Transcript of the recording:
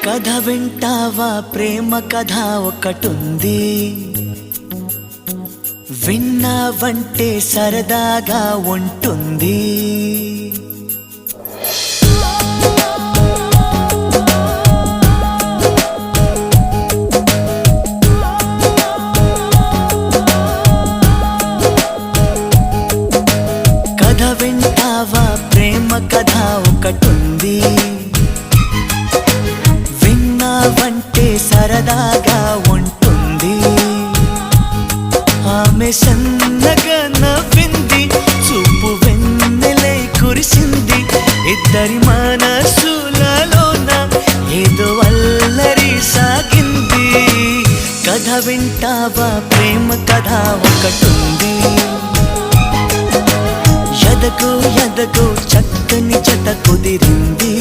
కథ వింటావా ప్రేమ కథ ఒకటుంది, విన్నావంటే సరదాగా ఉంటుంది. కథ వింటావా ప్రేమ కథ ఒకటుంది, విన్నావంటే సరదాగా ఉంటుంది. ఆమె సన్నగా నవ్వింది, చూపు వెన్నెలై కురిసింది. ఇద్దరి మనసులలోన ఏదో అల్లరి సాగింది. కథ వింటావా ప్రేమ కథ ఒకటుంది, ఎదగో ఎదగో చక్కని జత కుదిరింది.